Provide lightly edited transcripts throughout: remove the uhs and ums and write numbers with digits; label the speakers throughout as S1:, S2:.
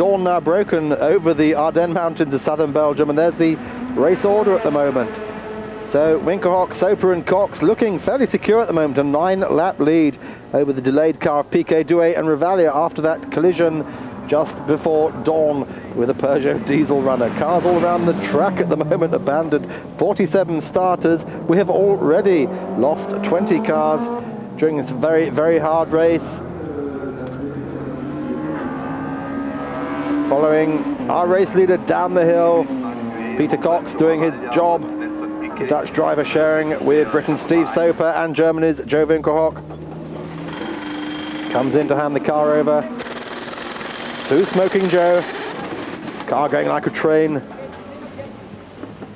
S1: dawn now broken over the Ardennes Mountains of southern Belgium, and there's the race order at the moment. So Winkelhock, Soper and Cox looking fairly secure at the moment, a 9-lap lead over the delayed car of Piquet, Douay and Revalia after that collision just before dawn with a Peugeot diesel runner. Cars all around the track at the moment abandoned. 47 starters. We have already lost 20 cars during this very, very hard race. Following our race leader down the hill, Peter Cox doing his job. The Dutch driver sharing with Britain's Steve Soper and Germany's Joe Winkelhock. Comes in to hand the car over to Smoking Joe. Car going like a train.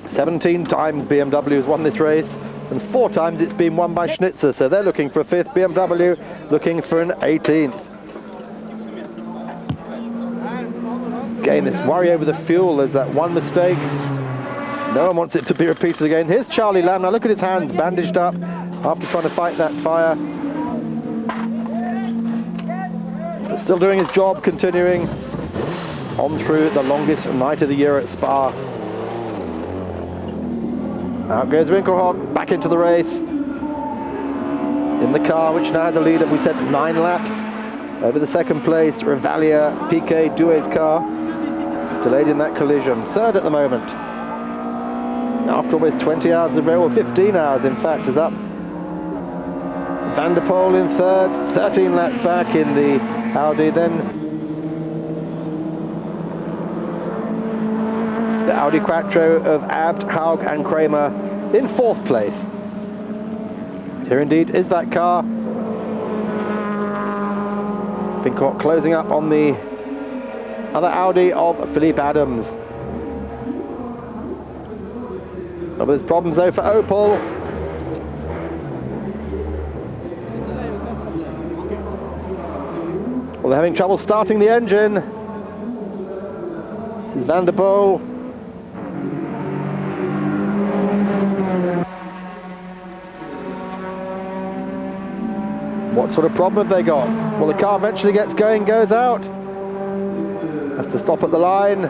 S1: 17 times BMW has won this race, and 4 times it's been won by Schnitzer, so they're looking for a 5th. BMW looking for an 18th. Again, this worry over the fuel. There's that one mistake. No one wants it to be repeated again. Here's Charlie Lamb. Now look at his hands bandaged up after trying to fight that fire. But still doing his job, continuing on through the longest night of the year at Spa. Out goes Winkelhock, back into the race. In the car, which now has a lead of, we said, 9 laps. Over the second place, Revalia, Piquet, Douay's car. Delayed in that collision. 3rd at the moment. After almost 20 hours of race, or 15 hours in fact, is up. Van der Poel in 3rd, 13 laps back in the Audi. Then the Audi Quattro of Abt, Haug and Kramer in 4th place. Here indeed is that car. Winkelhock closing up on the other Audi of Philippe Adams. Oh, there's problems though for Opel. Well, they're having trouble starting the engine. This is Van der Poel. What sort of problem have they got? Well, the car eventually gets going, goes out. Has to stop at the line.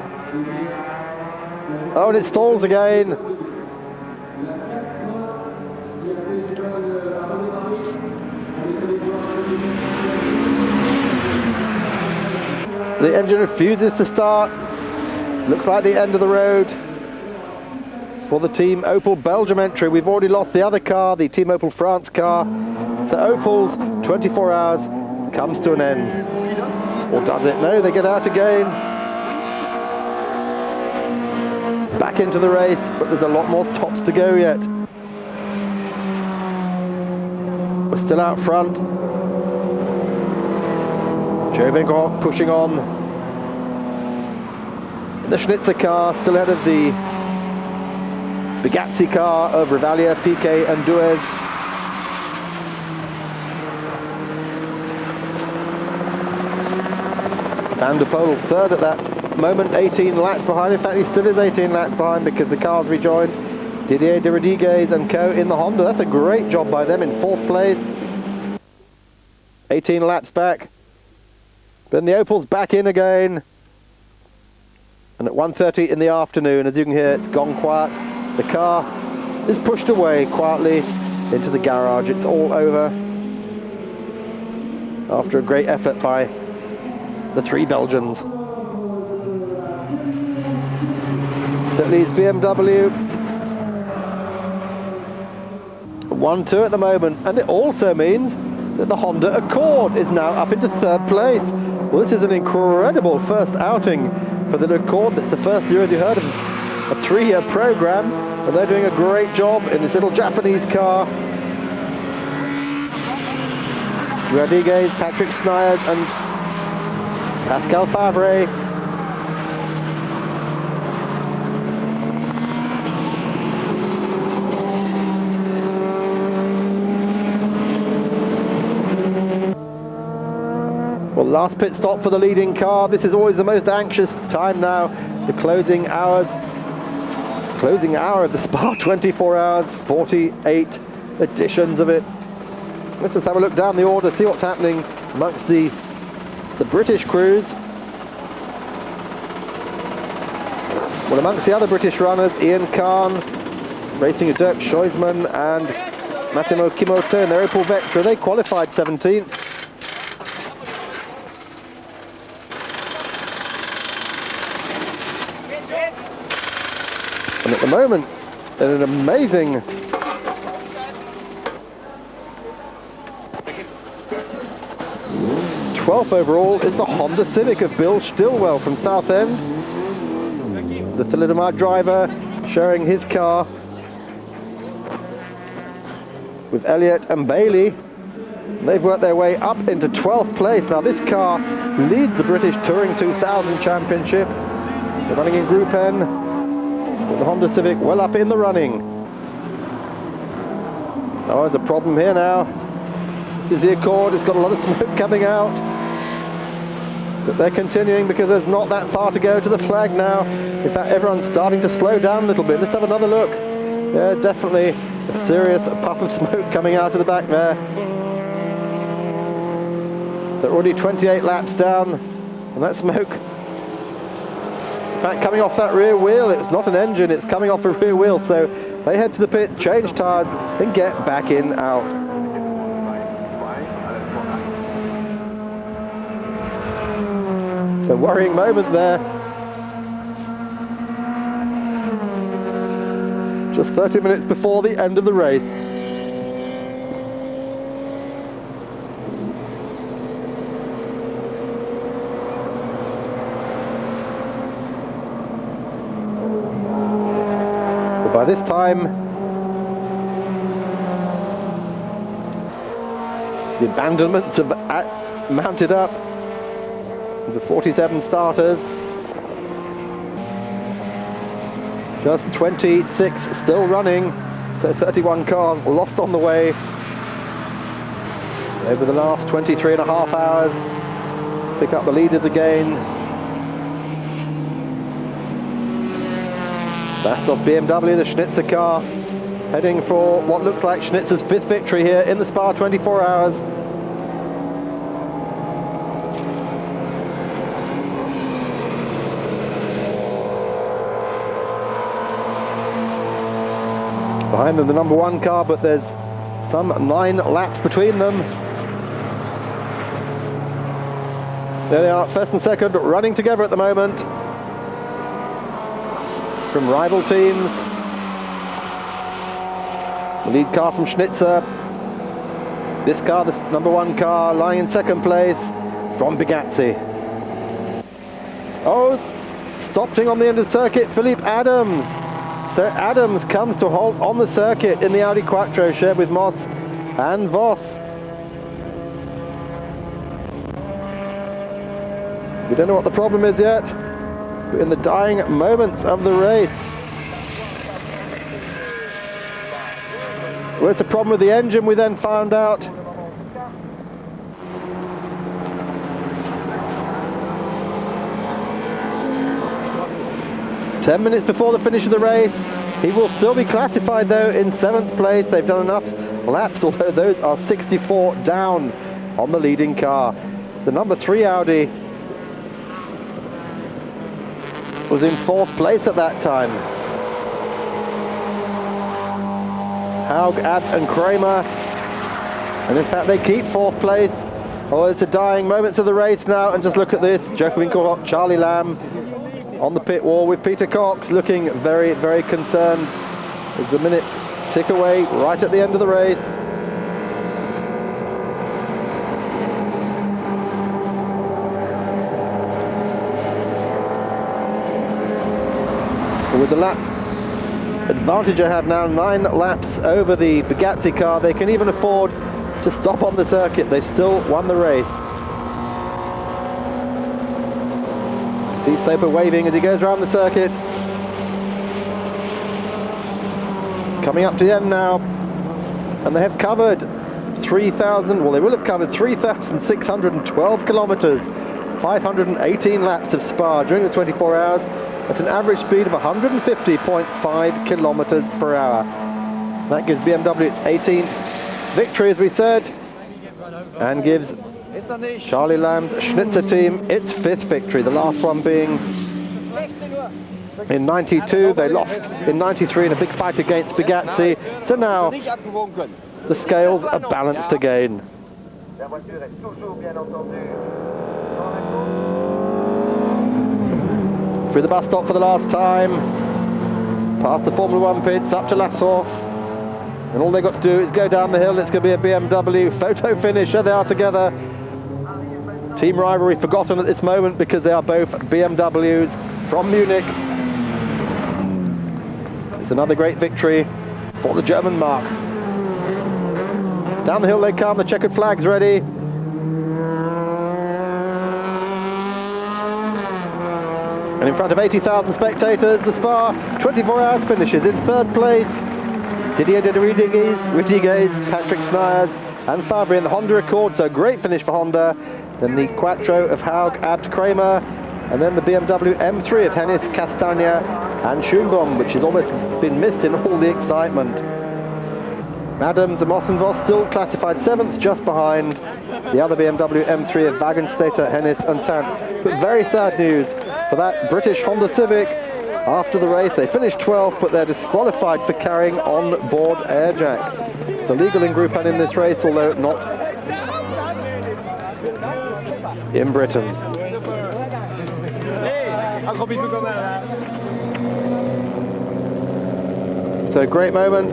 S1: Oh, and it stalls again. The engine refuses to start. Looks like the end of the road for the Team Opel Belgium entry. We've already lost the other car, the Team Opel France car. So Opel's 24 hours comes to an end. Or does it? No, they get out again. Back into the race, but there's a lot more stops to go yet. We're still out front. Joe Winkelhock pushing on. The Schnitzer car still ahead of the Bugatti car of Revalia, Piquet and Douay. Van der Poel 3rd at that moment, 18 laps behind. In fact, he still is 18 laps behind because the cars rejoined. Didier de Rodriguez and co in the Honda. That's a great job by them in 4th place. 18 laps back. Then the Opel's back in again. And at 1:30 in the afternoon, as you can hear, it's gone quiet. The car is pushed away quietly into the garage. It's all over after a great effort by the 3 Belgians. So it leaves BMW 1-2 at the moment, and it also means that the Honda Accord is now up into 3rd place. Well, this is an incredible first outing for the Accord. It's the first year, as you heard, of a 3-year program, and they're doing a great job in this little Japanese car. Rodriguez, Patrick Sniers and Pascal Favre. Well, last pit stop for the leading car. This is always the most anxious time now. The closing hours. Closing hour of the Spa 24 hours, 48 editions of it. Let's just have a look down the order, see what's happening amongst the British crews. Well, amongst the other British runners, Ian Khan, racing with Dirk Scheusman and Massimo Kimoto in their Opel Vectra. They qualified 17th. And at the moment, in an amazing '12th overall is the Honda Civic of Bill Stillwell from Southend. The Thalidomide driver sharing his car with Elliott and Bailey. They've worked their way up into 12th place. Now this car leads the British Touring 2000 Championship. They're running in Group N with the Honda Civic well up in the running. Now there's a problem here now. This is the Accord, it's got a lot of smoke coming out. But they're continuing because there's not that far to go to the flag now. In fact, everyone's starting to slow down a little bit. Let's have another look. Yeah, definitely a serious puff of smoke coming out of the back there. They're already 28 laps down, and that smoke, in fact, coming off that rear wheel. It's not an engine, it's coming off a rear wheel. So they head to the pits, change tyres, and get back in out. It's a worrying moment there. Just 30 minutes before the end of the race. But by this time, the abandonments have mounted up. The 47 starters. Just 26 still running, so 31 cars lost on the way over the last 23 and a half hours. Pick up the leaders again. Bastos BMW, the Schnitzer car, heading for what looks like Schnitzer's 5th victory here in the Spa 24 hours. Behind them, the number 1 car, but there's some 9 laps between them. There they are, first and second, running together at the moment from rival teams. The lead car from Schnitzer. This car, the number 1 car, lying in second place from Bugatti. Oh, stopping on the end of the circuit, Philippe Adams. So Adams comes to halt on the circuit in the Audi Quattro shared with Moss and Voss. We don't know what the problem is yet. We're in the dying moments of the race. Well, it's a problem with the engine, we then found out. Ten minutes before the finish of the race. He will still be classified though in 7th place. They've done enough laps, although those are 64 down on the leading car. The number 3 Audi was in 4th place at that time. Haug, Abt and Kramer, and in fact they keep 4th place. Oh, it's the dying moments of the race now, and just look at this. Joe Winkelhock, Charlie Lamb on the pit wall with Peter Cox looking very, very concerned as the minutes tick away right at the end of the race. With the lap advantage I have now, 9 laps over the Bugatti car, they can even afford to stop on the circuit. They've still won the race. Steve Soper waving as he goes around the circuit. Coming up to the end now, and they have covered 3,000, well they will have covered 3,612 kilometers, 518 laps of Spa during the 24 hours at an average speed of 150.5 kilometers per hour. That gives BMW its 18th victory, as we said, and gives Charlie Lamb's Schnitzer team its 5th victory, the last one being In 92, they lost in 93 in a big fight against Bugatti. So now the scales are balanced again. Through the bus stop for the last time, past the Formula 1 pits, up to La Source, and all they've got to do is go down the hill. It's going to be a BMW photo finish. There they are together. Team rivalry forgotten at this moment because they are both BMWs from Munich. It's another great victory for the German marque. Down the hill they come, the checkered flag's ready. And in front of 80,000 spectators, the Spa 24 Hours finishes in third place. Didier de Rodriguez, Patrick Sniers and Fabry in the Honda Accord, so a great finish for Honda. Then the Quattro of Haug, Abt, Kramer, and then the BMW M3 of Hennis, Castagna and Schumbaum, which has almost been missed in all the excitement. Adams and Mossenvoss still classified 7th, just behind the other BMW M3 of Wagenstetter, Hennis and Tant. But very sad news for that British Honda Civic. After the race, they finished 12th, but they're disqualified for carrying on-board air jacks. So legal in Group N in this race, although not in Britain. So great moment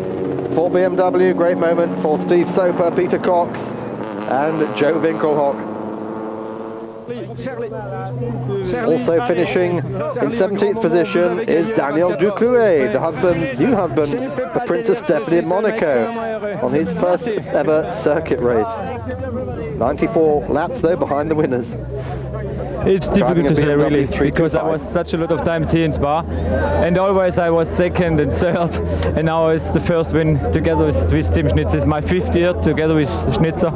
S1: for BMW, great moment for Steve Soper, Peter Cox and Joe Winkelhock. Also finishing in 17th position is Daniel Duclouet, the new husband of Princess Stephanie in Monaco, on his first ever circuit race. 94 laps though behind the winners.
S2: It's difficult to say really, because I was such a lot of times here in Spa, and always I was second and third, and now it's the first win together with Team Schnitzer. It's my 5th year together with Schnitzer,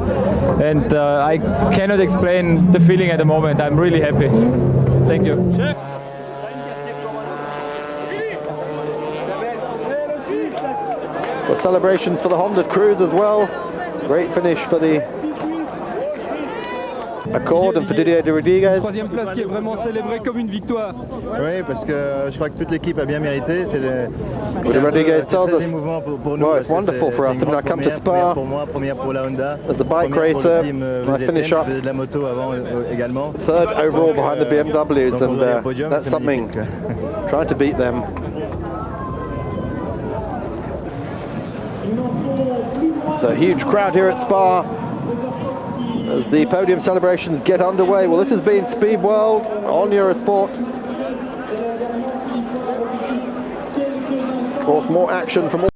S2: and I cannot explain the feeling at the moment. I'm really happy. Thank you.
S1: Well, celebrations for the Honda crews as well. Great finish for the Accord and for Didier de Rodriguez.
S3: Troisième place qui est vraiment célébrée comme une victoire.
S4: Oui, parce que je crois que toute l'équipe a bien mérité. C'est très émouvant pour nous.
S1: Well, it's wonderful for us. I mean, I come to Spa
S4: pour moi, première pour la Honda,
S1: as a bike racer. I finish up
S4: de la moto avant également.
S1: 3rd overall behind the BMWs, and that's something. Trying to beat them. So a huge crowd here at Spa as the podium celebrations get underway. Well, this has been Speed World on Eurosport. Of course, more action from all